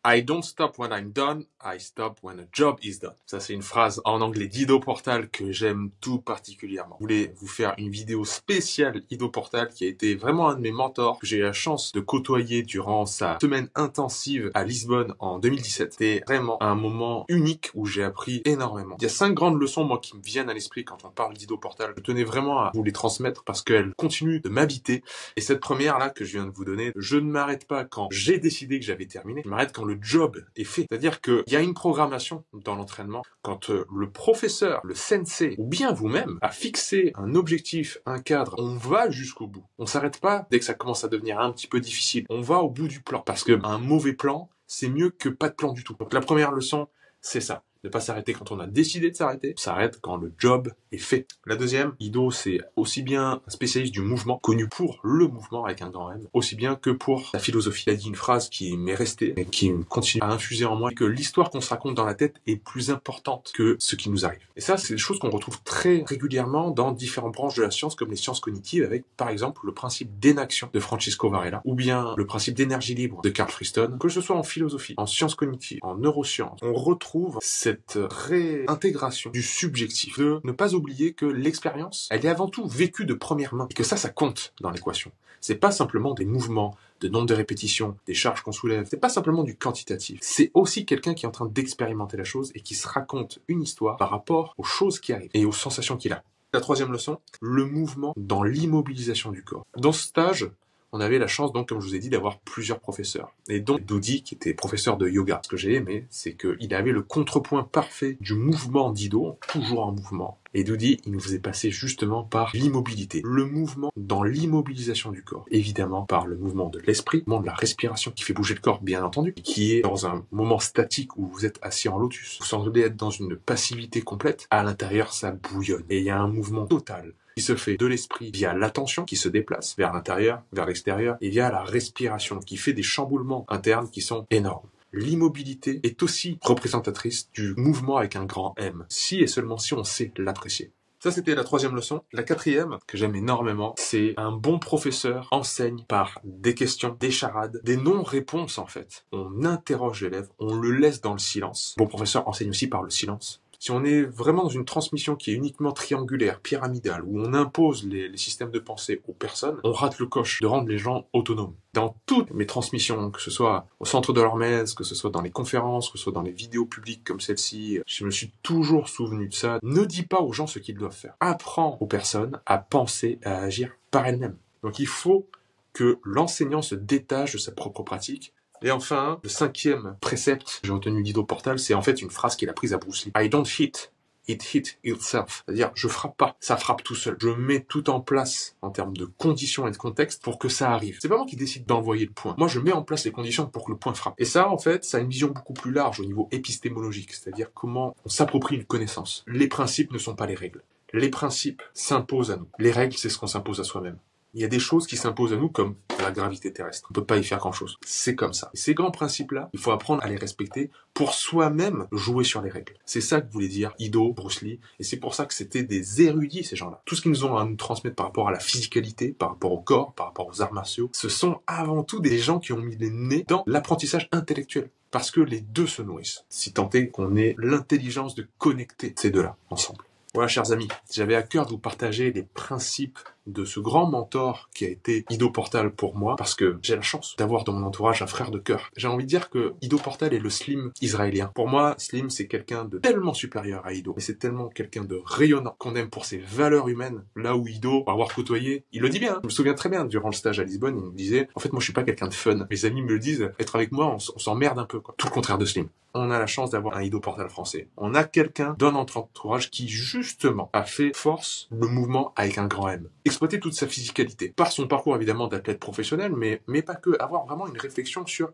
I don't stop when I'm done, I stop when a job is done. Ça, c'est une phrase en anglais d'Ido Portal que j'aime tout particulièrement. Je voulais vous faire une vidéo spéciale Ido Portal qui a été vraiment un de mes mentors que j'ai eu la chance de côtoyer durant sa semaine intensive à Lisbonne en 2017. C'était vraiment un moment unique où j'ai appris énormément. Il y a 5 grandes leçons, moi, qui me viennent à l'esprit quand on parle d'Ido Portal. Je tenais vraiment à vous les transmettre parce qu'elles continuent de m'habiter. Et cette première-là que je viens de vous donner, je ne m'arrête pas quand j'ai décidé que j'avais terminé. Je m'arrête quand le job est fait. C'est-à-dire qu'il y a une programmation dans l'entraînement. Quand le professeur, le sensei, ou bien vous-même, a fixé un objectif, un cadre, on va jusqu'au bout. On s'arrête pas dès que ça commence à devenir un petit peu difficile. On va au bout du plan. Parce qu'un mauvais plan, c'est mieux que pas de plan du tout. Donc la première leçon, c'est ça. Ne pas s'arrêter quand on a décidé de s'arrêter. On s'arrête quand le job est fait. La deuxième, Ido, c'est aussi bien un spécialiste du mouvement, connu pour le mouvement avec un grand M, aussi bien que pour la philosophie. Il a dit une phrase qui m'est restée et qui continue à infuser en moi, que l'histoire qu'on se raconte dans la tête est plus importante que ce qui nous arrive. Et ça, c'est des choses qu'on retrouve très régulièrement dans différentes branches de la science, comme les sciences cognitives, avec par exemple le principe d'énaction de Francisco Varela, ou bien le principe d'énergie libre de Carl Friston. Que ce soit en philosophie, en sciences cognitives, en neurosciences, on retrouve cette réintégration du subjectif, de ne pas oublier que l'expérience, elle est avant tout vécue de première main, et que ça compte dans l'équation. C'est pas simplement des mouvements, de nombre de répétitions, des charges qu'on soulève, c'est pas simplement du quantitatif. C'est aussi quelqu'un qui est en train d'expérimenter la chose et qui se raconte une histoire par rapport aux choses qui arrivent et aux sensations qu'il a. La troisième leçon, le mouvement dans l'immobilisation du corps. Dans ce stage, on avait la chance, donc, comme je vous ai dit, d'avoir plusieurs professeurs. Et donc, Doudi, qui était professeur de yoga. Ce que j'ai aimé, c'est qu'il avait le contrepoint parfait du mouvement d'Ido, toujours en mouvement. Et Doudi, il nous faisait passer justement par l'immobilité. Le mouvement dans l'immobilisation du corps. Évidemment, par le mouvement de l'esprit, le mouvement de la respiration, qui fait bouger le corps, bien entendu, qui est dans un moment statique où vous êtes assis en lotus. Vous semblez être dans une passivité complète. À l'intérieur, ça bouillonne. Et il y a un mouvement total qui se fait de l'esprit via l'attention qui se déplace vers l'intérieur, vers l'extérieur, et via la respiration qui fait des chamboulements internes qui sont énormes. L'immobilité est aussi représentatrice du mouvement avec un grand M, si et seulement si on sait l'apprécier. Ça, c'était la troisième leçon. La quatrième, que j'aime énormément, c'est un bon professeur enseigne par des questions, des charades, des non-réponses en fait. On interroge l'élève, on le laisse dans le silence. Bon professeur enseigne aussi par le silence. Si on est vraiment dans une transmission qui est uniquement triangulaire, pyramidale, où on impose les systèmes de pensée aux personnes, on rate le coche de rendre les gens autonomes. Dans toutes mes transmissions, que ce soit au centre de l'Hormèse, que ce soit dans les conférences, que ce soit dans les vidéos publiques comme celle-ci, je me suis toujours souvenu de ça. Ne dis pas aux gens ce qu'ils doivent faire. Apprends aux personnes à penser, à agir par elles-mêmes. Donc il faut que l'enseignant se détache de sa propre pratique. Et enfin, le cinquième précepte que j'ai retenu d'Ido Portal, c'est en fait une phrase qu'il a prise à Bruce Lee. I don't hit, it hit itself. C'est-à-dire, je frappe pas, ça frappe tout seul. Je mets tout en place en termes de conditions et de contexte pour que ça arrive. C'est pas moi qui décide d'envoyer le point. Moi, je mets en place les conditions pour que le point frappe. Et ça, en fait, ça a une vision beaucoup plus large au niveau épistémologique, c'est-à-dire comment on s'approprie une connaissance. Les principes ne sont pas les règles. Les principes s'imposent à nous. Les règles, c'est ce qu'on s'impose à soi-même. Il y a des choses qui s'imposent à nous comme la gravité terrestre. On peut pas y faire grand-chose. C'est comme ça. Et ces grands principes-là, il faut apprendre à les respecter pour soi-même jouer sur les règles. C'est ça que voulait dire Ido, Bruce Lee. Et c'est pour ça que c'était des érudits, ces gens-là. Tout ce qu'ils nous ont à nous transmettre par rapport à la physicalité, par rapport au corps, par rapport aux arts martiaux, ce sont avant tout des gens qui ont mis les nez dans l'apprentissage intellectuel. Parce que les deux se nourrissent. Si tant est qu'on ait l'intelligence de connecter ces deux-là ensemble. Voilà, chers amis, j'avais à cœur de vous partager les principes de ce grand mentor qui a été Ido Portal pour moi, parce que j'ai la chance d'avoir dans mon entourage un frère de cœur. J'ai envie de dire que Ido Portal est le Slim israélien. Pour moi, Slim, c'est quelqu'un de tellement supérieur à Ido, mais c'est tellement quelqu'un de rayonnant, qu'on aime pour ses valeurs humaines, là où Ido, pour avoir côtoyé, il le dit bien, hein. Je me souviens très bien, durant le stage à Lisbonne, il me disait, en fait, moi, je suis pas quelqu'un de fun. Mes amis me le disent, être avec moi, on s'emmerde un peu, quoi. Tout le contraire de Slim. On a la chance d'avoir un Ido Portal français. On a quelqu'un dans notre entourage qui, justement, a fait force le mouvement avec un grand M. Exploiter toute sa physicalité. Par son parcours, évidemment, d'athlète professionnel, mais pas que. Avoir vraiment une réflexion sur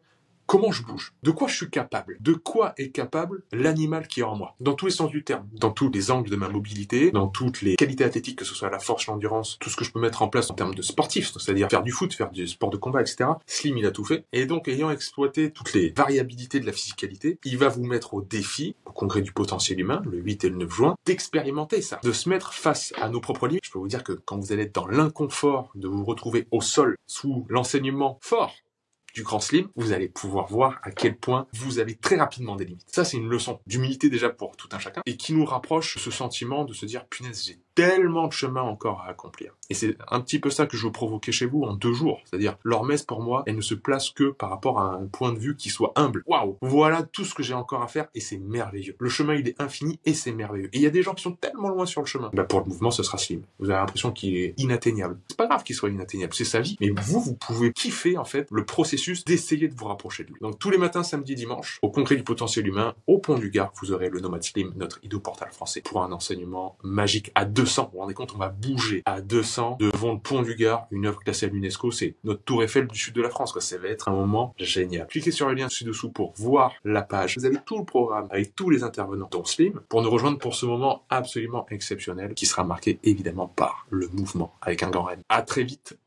comment je bouge, de quoi je suis capable, de quoi est capable l'animal qui est en moi, dans tous les sens du terme, dans tous les angles de ma mobilité, dans toutes les qualités athlétiques, que ce soit la force, l'endurance, tout ce que je peux mettre en place en termes de sportif, c'est-à-dire faire du foot, faire du sport de combat, etc. Slim, il a tout fait. Et donc, ayant exploité toutes les variabilités de la physicalité, il va vous mettre au défi, au congrès du potentiel humain, le 8 et le 9 juin, d'expérimenter ça, de se mettre face à nos propres limites. Je peux vous dire que quand vous allez être dans l'inconfort de vous retrouver au sol, sous l'enseignement fort du grand slim, vous allez pouvoir voir à quel point vous avez très rapidement des limites. Ça, c'est une leçon d'humilité déjà pour tout un chacun et qui nous rapproche de ce sentiment de se dire, punaise, j'ai tellement de chemin encore à accomplir. Et c'est un petit peu ça que je veux provoquer chez vous en 2 jours. C'est-à-dire, l'hormèse, pour moi, elle ne se place que par rapport à un point de vue qui soit humble. Waouh! Voilà tout ce que j'ai encore à faire et c'est merveilleux. Le chemin, il est infini et c'est merveilleux. Et il y a des gens qui sont tellement loin sur le chemin. Pour le mouvement, ce sera slim. Vous avez l'impression qu'il est inatteignable. C'est pas grave qu'il soit inatteignable. C'est sa vie. Mais vous pouvez kiffer, en fait, le processus d'essayer de vous rapprocher de lui. Donc, tous les matins, samedi, dimanche, au Congrès du potentiel humain, au Pont du Gard, vous aurez le Nomad Slim, notre ido-portal français, pour un enseignement magique à 200. Vous vous rendez compte, on va bouger à 200 devant le Pont du Gard, une œuvre classée à l'UNESCO. C'est notre tour Eiffel du sud de la France, quoi. Ça va être un moment génial. Cliquez sur le lien ci-dessous pour voir la page. Vous avez tout le programme avec tous les intervenants, dont Slim, pour nous rejoindre pour ce moment absolument exceptionnel qui sera marqué évidemment par le mouvement avec un grand N. À très vite